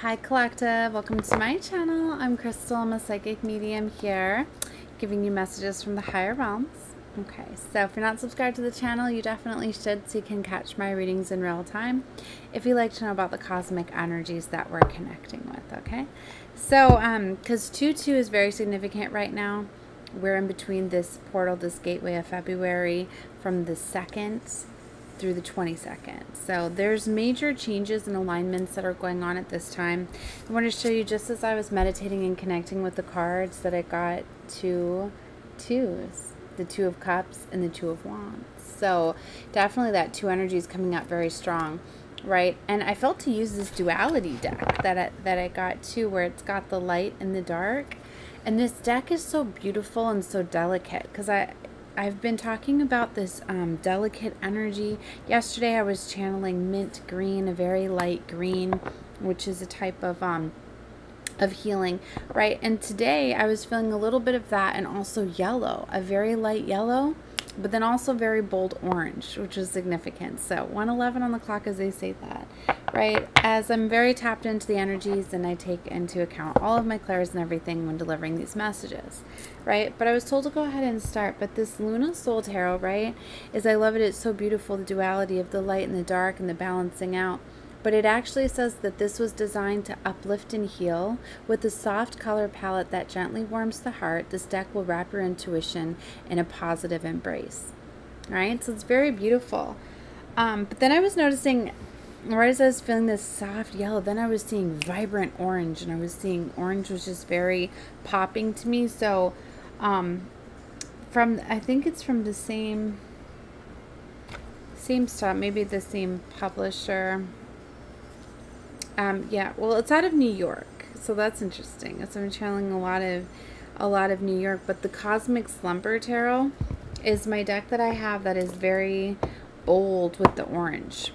Hi Collective, welcome to my channel. I'm Crystal, I'm a psychic medium here, giving you messages from the higher realms. Okay, so if you're not subscribed to the channel, you definitely should so you can catch my readings in real time if you like to know about the cosmic energies that we're connecting with, okay? So, because 2-2 is very significant right now. We're in between this portal, this gateway of February from the 2nd through the 22nd. So there's major changes and alignments that are going on at this time. I want to show you, just as I was meditating and connecting with the cards, that I got 2 twos, the 2 of Cups and the 2 of Wands. So definitely that 2 energy is coming up very strong, right? And I felt to use this duality deck that I got too, where it's got the light and the dark. And this deck is so beautiful and so delicate because I've been talking about this delicate energy. Yesterday I was channeling mint green, a very light green, which is a type of healing, right? And today I was feeling a little bit of that, and also yellow, a very light yellow, but then also very bold orange, which is significant. So 1:11 on the clock, as they say that, right? As I'm very tapped into the energies, and I take into account all of my clairs and everything when delivering these messages, right? But I was told to go ahead and start. But this Luna Soul Tarot, right, I love it. It's so beautiful, the duality of the light and the dark and the balancing out. But it actually says that this was designed to uplift and heal with a soft color palette that gently warms the heart. This deck will wrap your intuition in a positive embrace. All right, so it's very beautiful. But then I was noticing, right as I was feeling this soft yellow, then I was seeing vibrant orange, and I was seeing orange was just very popping to me. So I think it's from the same stuff, maybe the same publisher. Yeah, well, it's out of New York, so that's interesting. So I'm channeling a lot of New York. But the Cosmic Slumber Tarot is my deck that I have that is very bold with the orange,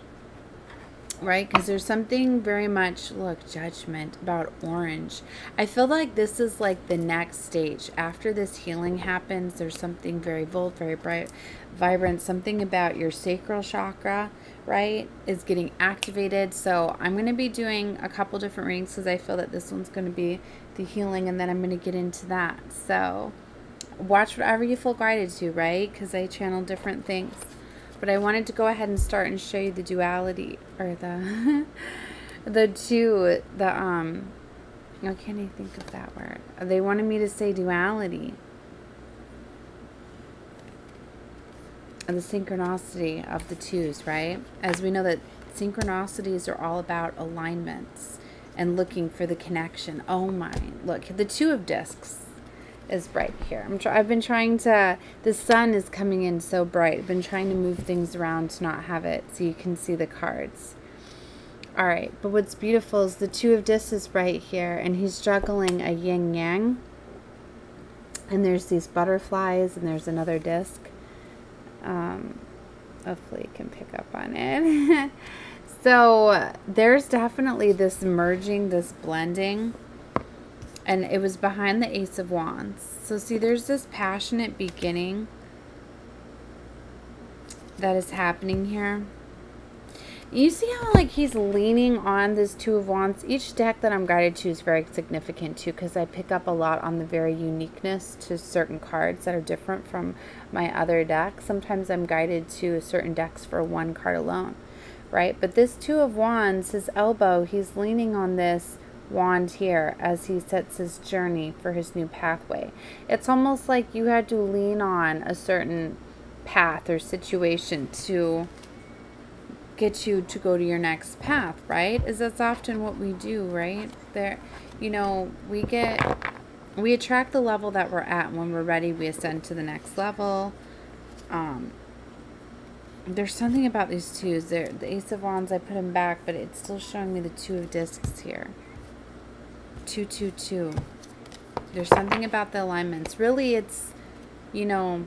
right? Because there's something very much, look, judgment about orange. I feel like this is like the next stage. After this healing happens, there's something very bold, very bright, vibrant, something about your sacral chakra, right, is getting activated. So I'm going to be doing a couple different readings because I feel that this one's going to be the healing, and then I'm going to get into that. So watch whatever you feel guided to, right? Because I channel different things. But I wanted to go ahead and start and show you the duality, or the how can I think of that word? They wanted me to say duality. The synchronicity of the twos, right? As we know that synchronicities are all about alignments and looking for the connection. Oh my, look, the 2 of discs is bright here. I've been trying to, the sun is coming in so bright. I've been trying to move things around to not have it so you can see the cards. All right, but what's beautiful is the 2 of discs is right here, and he's juggling a yin yang. And there's these butterflies, and there's another disc. Hopefully you can pick up on it. So there's definitely this merging, this blending, and it was behind the Ace of Wands. So see, there's this passionate beginning that is happening here. You see how like he's leaning on this 2 of Wands. Each deck that I'm guided to is very significant too, because I pick up a lot on the very uniqueness to certain cards that are different from my other decks. Sometimes I'm guided to certain decks for one card alone, right? But this 2 of Wands, his elbow, he's leaning on this wand here as he sets his journey for his new pathway. It's almost like you had to lean on a certain path or situation to get you to go to your next path, right? That's often what we do, right? There, you know, we attract the level that we're at, and when we're ready, we ascend to the next level. There's something about these twos. The Ace of Wands, I put him back, but it's still showing me the 2 of discs here. 2, 2, 2. There's something about the alignments. Really, it's, you know,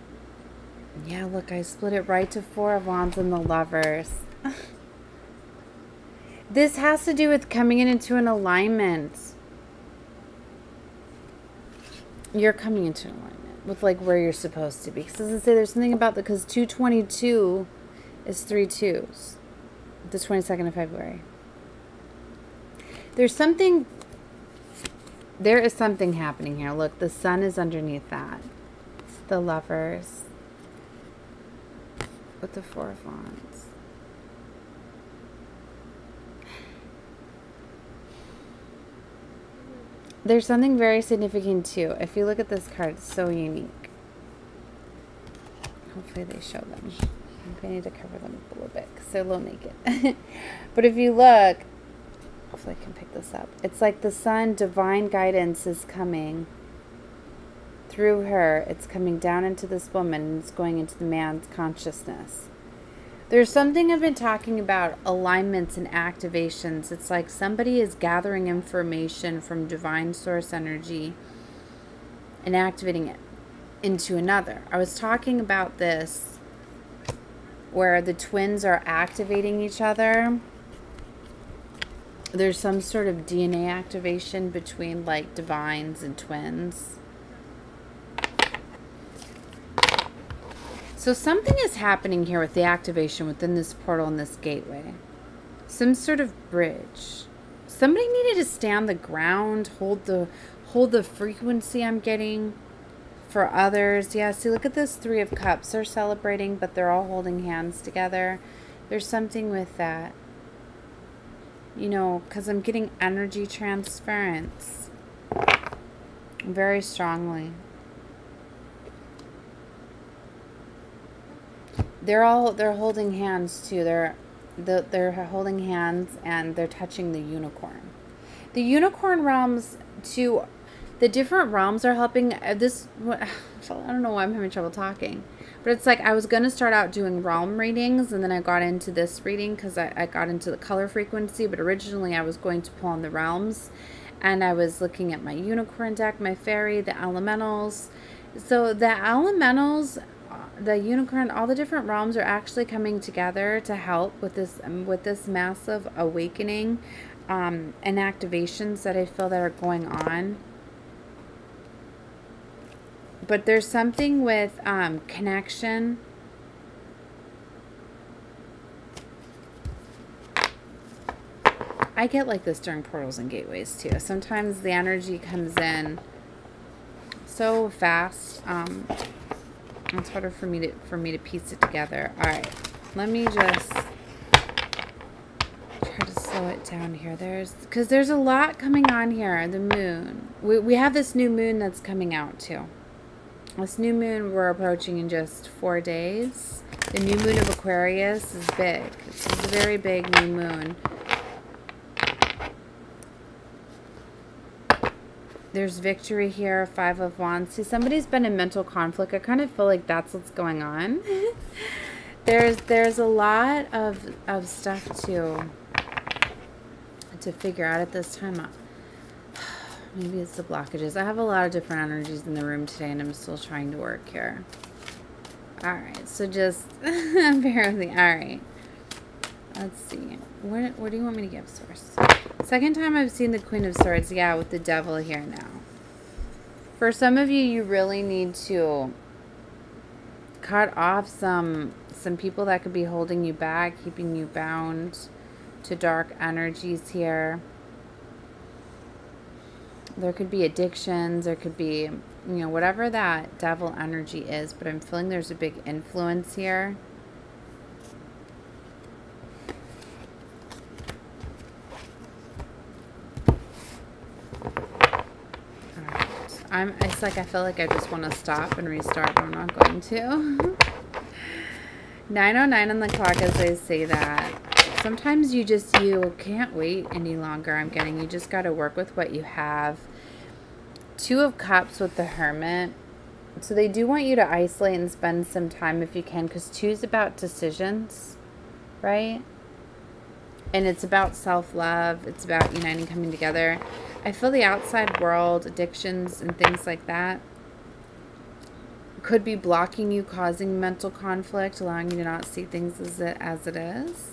yeah, look, I split it right to 4 of Wands and the Lovers. This has to do with coming into an alignment. You're coming into an alignment with like where you're supposed to be. Because as I say, there's something about because 222 is 3 twos. The 22nd of February. There's something, there is something happening here. Look, the sun is underneath that. It's the Lovers with the Four of Wands. There's something very significant too. If you look at this card, it's so unique. Hopefully they show them. I need to cover them a little bit because they're a little naked. But if you look, hopefully I can pick this up. It's like the sun, divine guidance is coming through her. It's coming down into this woman and it's going into the man's consciousness. There's something I've been talking about, alignments and activations. It's like somebody is gathering information from divine source energy and activating it into another. I was talking about this where the twins are activating each other. There's some sort of DNA activation between like divines and twins. So something is happening here with the activation within this portal and this gateway. Some sort of bridge. Somebody needed to stay on the ground, hold the frequency I'm getting for others. Yeah, see, look at this Three of Cups. They're celebrating, but they're all holding hands together. There's something with that. You know, because I'm getting energy transference very strongly. They're holding hands too. They're holding hands and they're touching the unicorn. The unicorn realms too. The different realms are helping this. I don't know why I'm having trouble talking, but it's like I was going to start out doing realm readings and then I got into this reading because I got into the color frequency, but originally I was going to pull on the realms and I was looking at my unicorn deck, my fairy, the elementals. So the elementals, the unicorn, all the different realms are actually coming together to help with this massive awakening and activations that I feel that are going on. But there's something with connection. I get like this during portals and gateways too. Sometimes the energy comes in so fast. It's harder for me to piece it together. All right, let me just try to slow it down here. Because there's a lot coming on here. The moon. We have this new moon that's coming out too. This new moon we're approaching in just 4 days. The new moon of Aquarius is big. It's a very big new moon. There's victory here, Five of Wands. See, somebody's been in mental conflict. I kind of feel like that's what's going on. There's a lot of stuff to figure out at this time. Maybe it's the blockages. I have a lot of different energies in the room today, and I'm still trying to work here. All right, so just bear with me. All right. Let's see. What do you want me to give, Source? Second time I've seen the Queen of Swords. Yeah, with the Devil here now. For some of you, you really need to cut off some people that could be holding you back, keeping you bound to dark energies here. There could be addictions. There could be, you know, whatever that devil energy is. But I'm feeling there's a big influence here. It's like I feel like I just want to stop and restart, but I'm not going to. 9:09 on the clock as I say that. Sometimes you can't wait any longer. I'm getting, you just got to work with what you have. Two of Cups with the Hermit. So they do want you to isolate and spend some time if you can, because two is about decisions, right? And it's about self-love. It's about uniting, coming together. I feel the outside world, addictions and things like that, could be blocking you, causing mental conflict, allowing you to not see things as it is.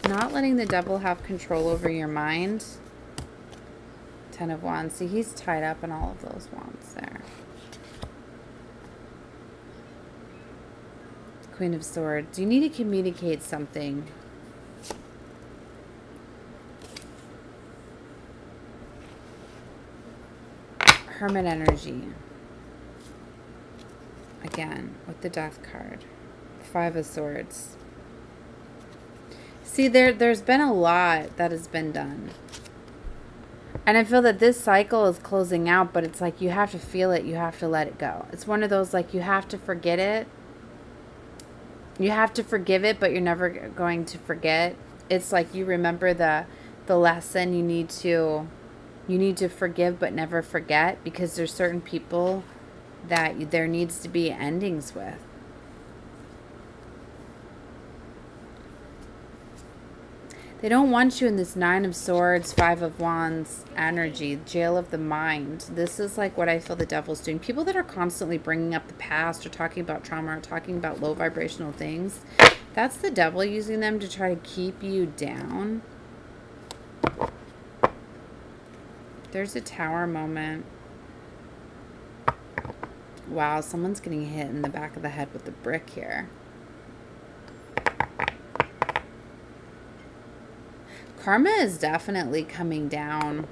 Not letting the devil have control over your mind. 10 of Wands. See, he's tied up in all of those wands there. Queen of Swords. You need to communicate something. Hermit energy. Again, with the Death card. 5 of Swords. See, there's been a lot that has been done. And I feel that this cycle is closing out, but it's like you have to feel it. You have to let it go. It's one of those, like, you have to forget it. You have to forgive it, but you're never going to forget. It's like you remember the lesson. You need to forgive, but never forget, because there's certain people that there needs to be endings with. They don't want you in this 9 of Swords, 5 of Wands energy, jail of the mind. This is like what I feel the devil's doing. People that are constantly bringing up the past or talking about trauma or talking about low vibrational things, that's the devil using them to try to keep you down. There's a Tower moment. Wow, someone's getting hit in the back of the head with a brick here. Karma is definitely coming down.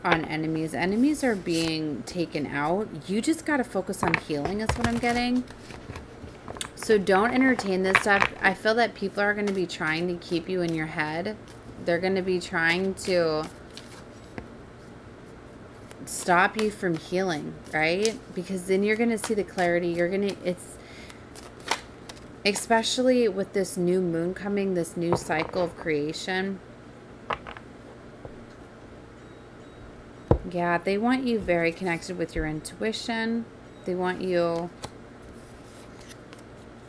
On enemies. Enemies are being taken out. You just got to focus on healing is what I'm getting. So don't entertain this stuff. I feel that people are going to be trying to keep you in your head. They're going to be trying to stop you from healing, right? Because then you're going to see the clarity. You're going to, especially with this new moon coming, this new cycle of creation. Yeah, they want you very connected with your intuition. They want you...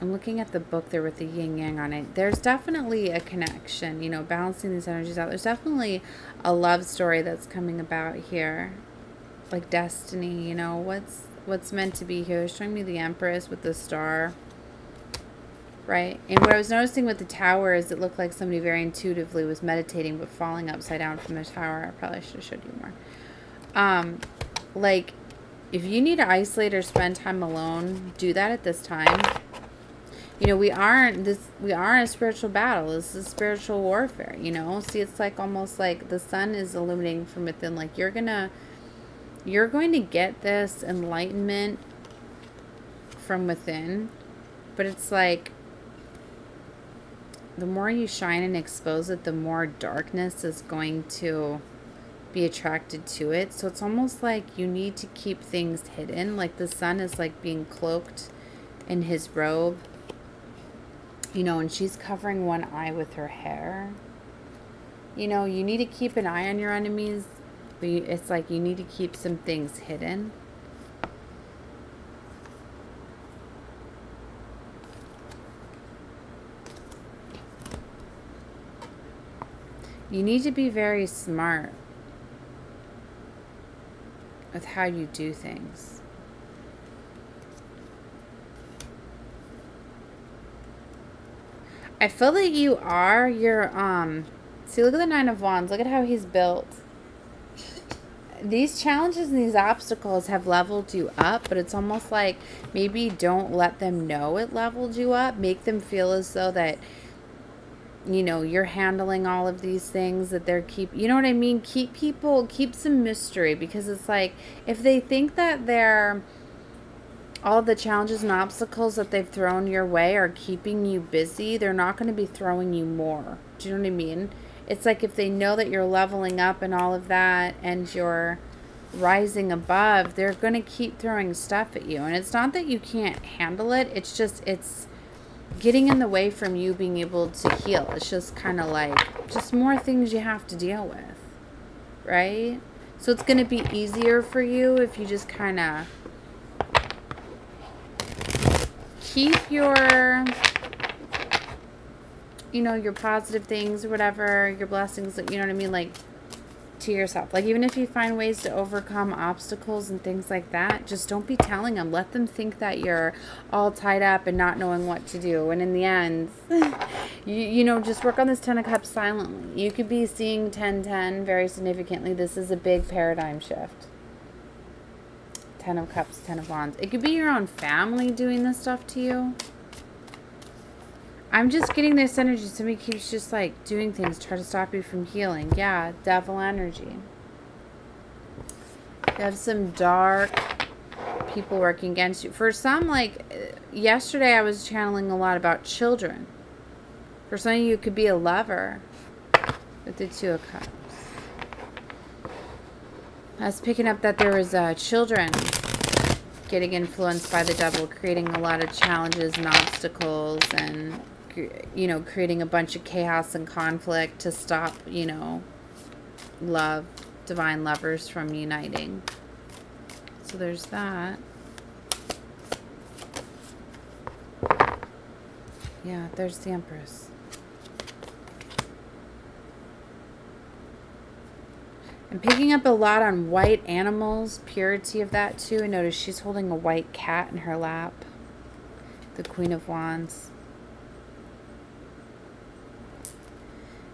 I'm looking at the book there with the yin yang on it. There's definitely a connection, you know, balancing these energies out. There's definitely a love story that's coming about here. Like destiny, you know, what's meant to be here. It's showing me the Empress with the star. Right? And what I was noticing with the Tower is it looked like somebody very intuitively was meditating but falling upside down from the tower. I probably should have showed you more. Like, if you need to isolate or spend time alone, do that at this time. You know, we are in a spiritual battle. This is spiritual warfare, you know? See, it's like almost like the sun is illuminating from within. Like, you're going to get this enlightenment from within. But it's like, the more you shine and expose it, the more darkness is going to be attracted to it. So it's almost like you need to keep things hidden. Like the sun is like being cloaked in his robe. You know, and she's covering one eye with her hair. You know, you need to keep an eye on your enemies. But it's like you need to keep some things hidden. You need to be very smart with how you do things. I feel that you're, see, look at the 9 of Wands. Look at how he's built. These challenges and these obstacles have leveled you up, but it's almost like maybe don't let them know it leveled you up. Make them feel as though that, you know, you're handling all of these things, that they're you know what I mean? Keep some mystery, because it's like, if they think that all the challenges and obstacles that they've thrown your way are keeping you busy, they're not going to be throwing you more. Do you know what I mean? It's like if they know that you're leveling up and all of that and you're rising above, they're going to keep throwing stuff at you. And it's not that you can't handle it. It's just, it's getting in the way from you being able to heal. It's just kind of like, just more things you have to deal with, right? So it's going to be easier for you if you just kind of keep your, you know, your positive things or whatever, your blessings, you know what I mean, like, to yourself. Like, even if you find ways to overcome obstacles and things like that, just don't be telling them. Let them think that you're all tied up and not knowing what to do. And in the end, you know, just work on this 10 of Cups silently. You could be seeing 10-10 very significantly. This is a big paradigm shift. Ten of Cups, Ten of Wands. It could be your own family doing this stuff to you. I'm just getting this energy. Somebody keeps just like doing things, try to stop you from healing. Yeah, devil energy. You have some dark people working against you. For some, like yesterday I was channeling a lot about children. For some of you, it could be a lover with the Two of Cups. I was picking up that there was children getting influenced by the devil, creating a lot of challenges and obstacles and, you know, creating a bunch of chaos and conflict to stop, you know, love, divine lovers from uniting. So there's that. Yeah, there's the Empress. I'm picking up a lot on white animals, purity of that too. I notice she's holding a white cat in her lap. The Queen of Wands.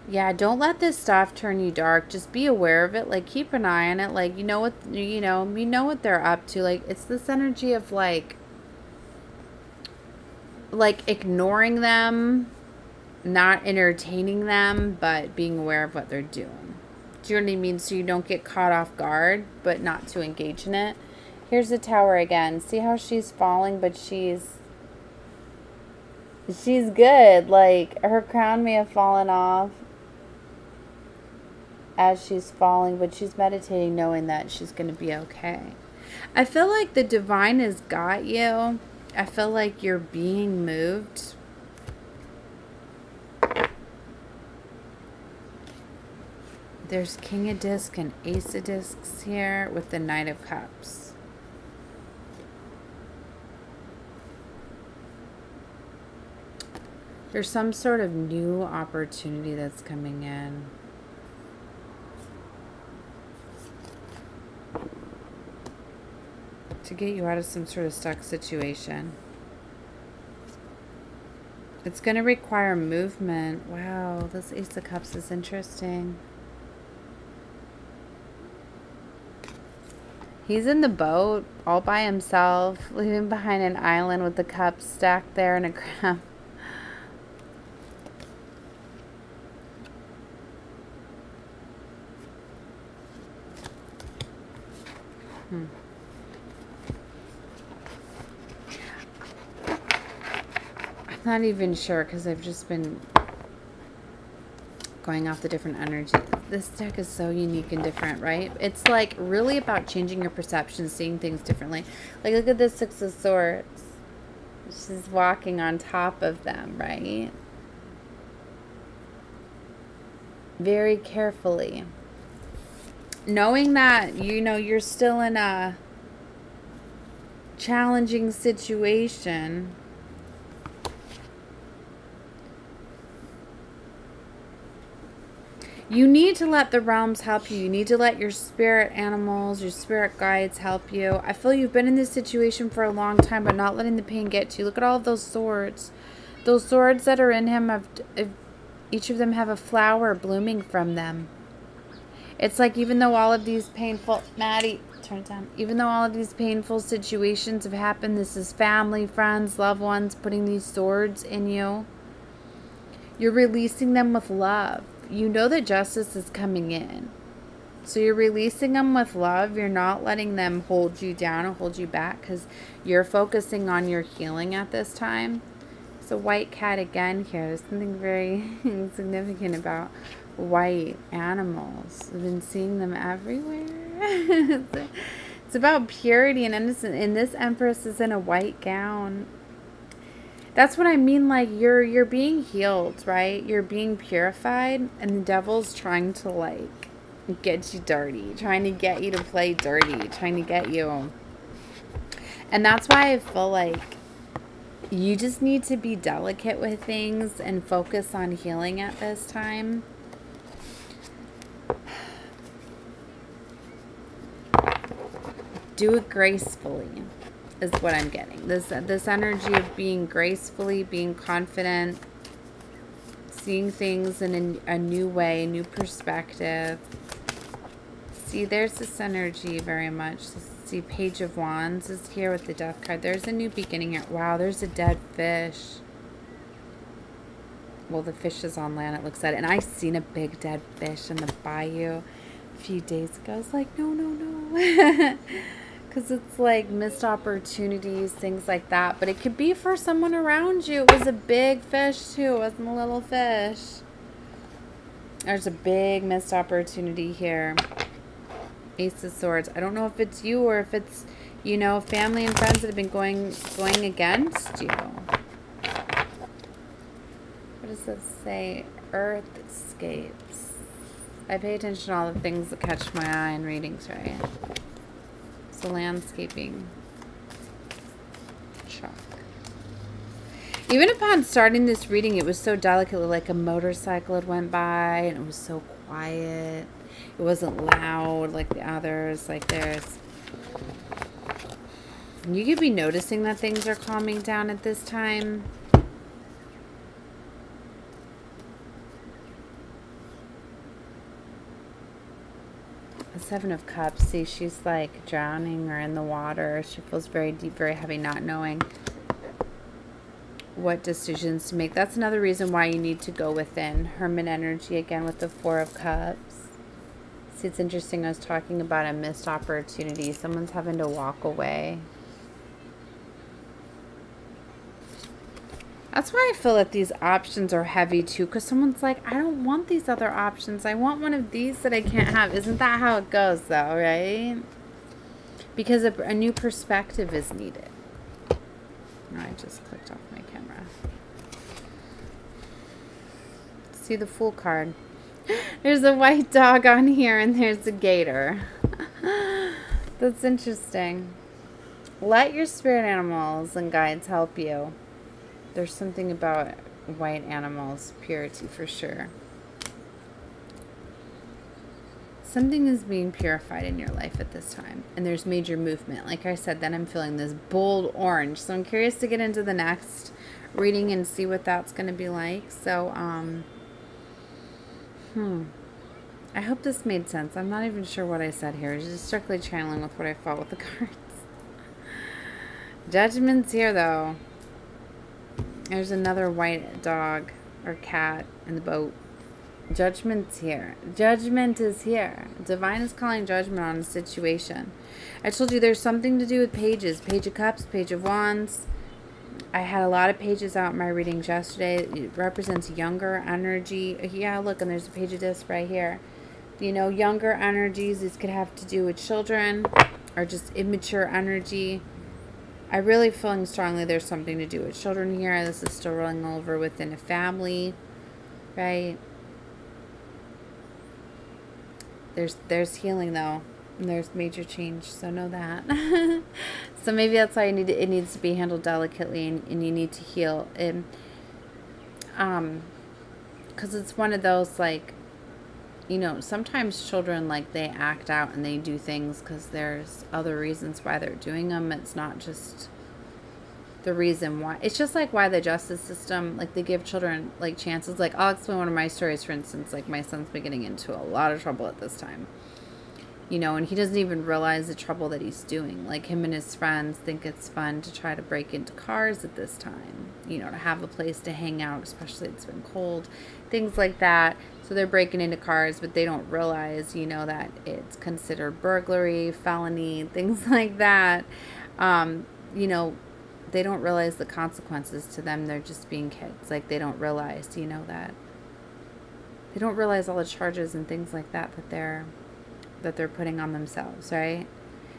Yeah, don't let this stuff turn you dark. Just be aware of it. Like, keep an eye on it. Like, you know what they're up to. Like, it's this energy of like ignoring them, not entertaining them, but being aware of what they're doing. Do you know what I mean? So you don't get caught off guard, but not to engage in it. Here's the Tower again. See how she's falling, but she's good. Like, her crown may have fallen off as she's falling, but she's meditating knowing that she's going to be okay. I feel like the divine has got you. I feel like you're being moved. There's King of Discs and Ace of Discs here with the Knight of Cups. There's some sort of new opportunity that's coming in. To get you out of some sort of stuck situation. It's going to require movement. Wow, this Ace of Cups is interesting. He's in the boat all by himself, leaving behind an island with the cups stacked there and a crown. I'm not even sure because I've just been going off the different energy. This deck is so unique and different, right? It's like really about changing your perception, seeing things differently. Like, look at the Six of Swords. She's walking on top of them, right? Very carefully. Knowing that, you know, you're still in a challenging situation. You need to let the realms help you. You need to let your spirit animals, your spirit guides help you. I feel you've been in this situation for a long time, but not letting the pain get to you. Look at all of those swords. Those swords that are in him, each of them have a flower blooming from them. It's like even though all of these painful... Maddie, turn it down. Even though all of these painful situations have happened, this is family, friends, loved ones putting these swords in you. You're releasing them with love. You know that justice is coming in. So you're releasing them with love. You're not letting them hold you down or hold you back because you're focusing on your healing at this time. It's a white cat again here. There's something very significant about white animals. I've been seeing them everywhere. It's about purity and innocence. And this Empress is in a white gown. That's what I mean, like, you're being healed, right? You're being purified, and the devil's trying to, like, get you dirty, trying to get you to play dirty, trying to get you. And that's why I feel like you just need to be delicate with things and focus on healing at this time. Do it gracefully. Is what I'm getting. This energy of being gracefully, being confident, seeing things in a new way, a new perspective. See, there's this energy very much. This See, Page of Wands is here with the Death card. There's a new beginning here. Wow, there's a dead fish. Well, the fish is on land, it looks like. And I seen a big dead fish in the bayou a few days ago. I was like, no, no, no. Because it's like missed opportunities, things like that. But it could be for someone around you. It was a big fish, too. It wasn't a little fish. There's a big missed opportunity here. Ace of Swords. I don't know if it's you or if it's, you know, family and friends that have been going against you. What does this say? Earthscapes. I pay attention to all the things that catch my eye in readings, right? So landscaping. Chalk. Even upon starting this reading, it was so delicately, like a motorcycle had went by, and it was so quiet. It wasn't loud like the others. Like there's... You could be noticing that things are calming down at this time. The Seven of Cups. See, she's like drowning or in the water. She feels very deep, very heavy, not knowing what decisions to make. That's another reason why you need to go within. Hermit energy again with the Four of Cups. See, it's interesting. I was talking about a missed opportunity. Someone's having to walk away. That's why I feel that these options are heavy too, because someone's like, I don't want these other options. I want one of these that I can't have. Isn't that how it goes though, right? Because a new perspective is needed. Oh, I just clicked off my camera. See the Fool card. There's a white dog on here and there's a gator. That's interesting. Let your spirit animals and guides help you. There's something about white animals, purity for sure. Something is being purified in your life at this time. And there's major movement. Like I said, then I'm feeling this bold orange. So I'm curious to get into the next reading and see what that's going to be like. So, I hope this made sense. I'm not even sure what I said here. It's just strictly channeling with what I felt with the cards. Judgment's here, though. There's another white dog or cat in the boat. Judgment's here. Judgment is here. Divine is calling judgment on a situation. I told you there's something to do with pages. Page of Cups, Page of Wands. I had a lot of pages out in my readings yesterday. It represents younger energy. Yeah, look, and there's a Page of Discs right here. You know, younger energies. These could have to do with children or just immature energy. I really feeling strongly there's something to do with children here. This is still rolling over within a family, right? There's healing though. And there's major change, so know that. So maybe that's why it needs to be handled delicately, and you need to heal. And because it's one of those, like, you know, sometimes children, like, they act out and they do things because there's other reasons why they're doing them. It's not just the reason why. It's just like why the justice system, like, they give children, like, chances. Like, I'll explain one of my stories, for instance. Like, my son's been getting into a lot of trouble at this time. You know, and he doesn't even realize the trouble that he's doing. Like, him and his friends think it's fun to try to break into cars at this time. You know, to have a place to hang out, especially it's been cold. Things like that. So they're breaking into cars, but they don't realize, you know, that it's considered burglary, felony, things like that. You know, they don't realize the consequences to them. They're just being kids. Like, they don't realize, you know, that. They don't realize all the charges and things like that that they're putting on themselves, right?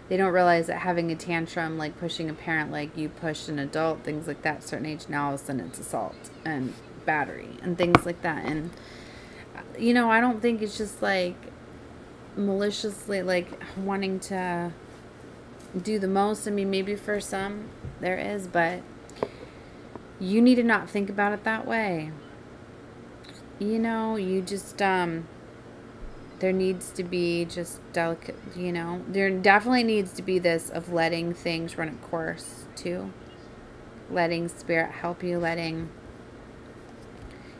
They don't realize that having a tantrum, like pushing a parent like you pushed an adult, things like that, certain age, now all of a sudden it's assault and battery and things like that. And, you know, I don't think it's just like maliciously, like, wanting to do the most. I mean, maybe for some there is, but you need to not think about it that way. You know, you just, there needs to be just delicate, you know, there definitely needs to be this of letting things run a course too. Letting spirit help you, letting,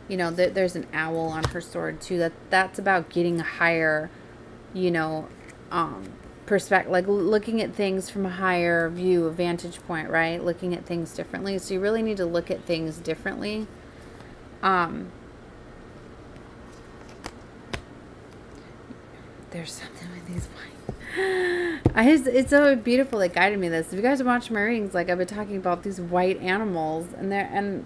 you know, there's an owl on her sword too. That's about getting a higher, you know, perspective, like looking at things from a higher view, a vantage point, right? Looking at things differently. So you really need to look at things differently. There's something with these white. It's so beautiful. It guided me this. If you guys watch my readings, like I've been talking about these white animals, and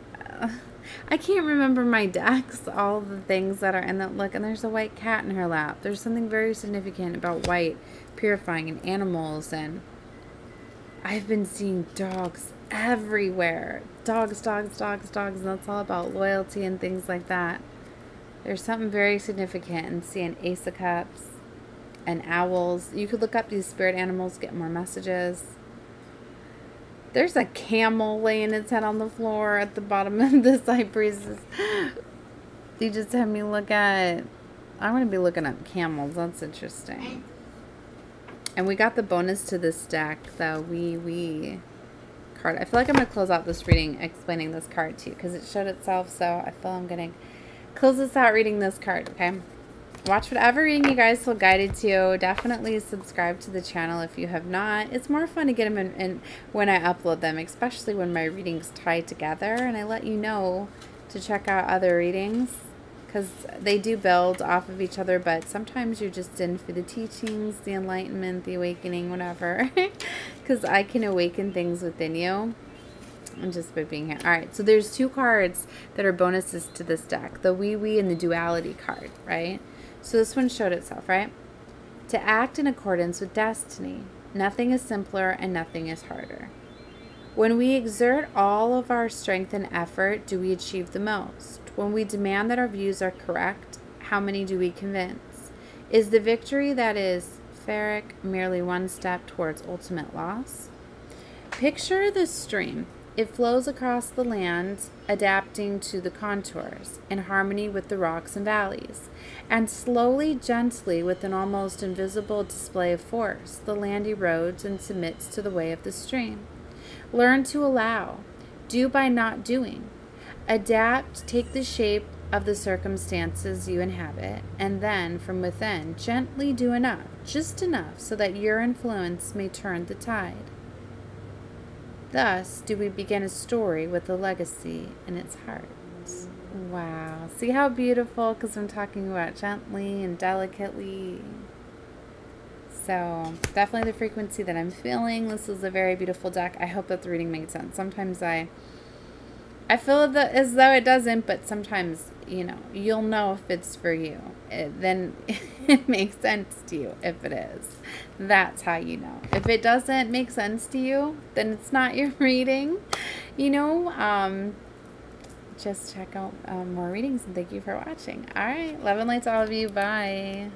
I can't remember my decks, all the things that are in that. Look, and there's a white cat in her lap. There's something very significant about white, purifying, and animals, and I've been seeing dogs everywhere. Dogs, dogs, dogs, dogs, and that's all about loyalty and things like that. There's something very significant in seeing Ace of Cups and owls. You could look up these spirit animals, get more messages. There's a camel laying its head on the floor at the bottom of the cypresses. You just had me look at... I'm going to be looking up camels. That's interesting. And we got the bonus to this deck, the wee card. I feel like I'm going to close out this reading explaining this card to you because it showed itself, so I feel I'm going to close this out reading this card, okay? Watch whatever reading you guys feel guided to. Definitely subscribe to the channel if you have not. It's more fun to get them in when I upload them, especially when my readings tie together and I let you know to check out other readings because they do build off of each other, but sometimes you're just in for the teachings, the enlightenment, the awakening, whatever, because I can awaken things within you. And just by being here. Alright, so there's two cards that are bonuses to this deck. The wee and the duality card, right? So this one showed itself, right? To act in accordance with destiny. Nothing is simpler and nothing is harder. When we exert all of our strength and effort, do we achieve the most? When we demand that our views are correct, how many do we convince? Is the victory that is Ferric merely one step towards ultimate loss? Picture the stream. It flows across the land, adapting to the contours, in harmony with the rocks and valleys. And slowly, gently, with an almost invisible display of force, the land erodes and submits to the way of the stream. Learn to allow. Do by not doing. Adapt, take the shape of the circumstances you inhabit, and then, from within, gently do enough, just enough, so that your influence may turn the tide. Thus do we begin a story with a legacy in its heart. Wow. See how beautiful, because I'm talking about gently and delicately. So definitely the frequency that I'm feeling. This is a very beautiful deck. I hope that the reading made sense. Sometimes I feel as though it doesn't, but sometimes, you know, you'll know if it's for you. Then it makes sense to you if it is. That's how you know. If it doesn't make sense to you, then it's not your reading. You know, just check out more readings, and thank you for watching. All right. Love and light to all of you. Bye.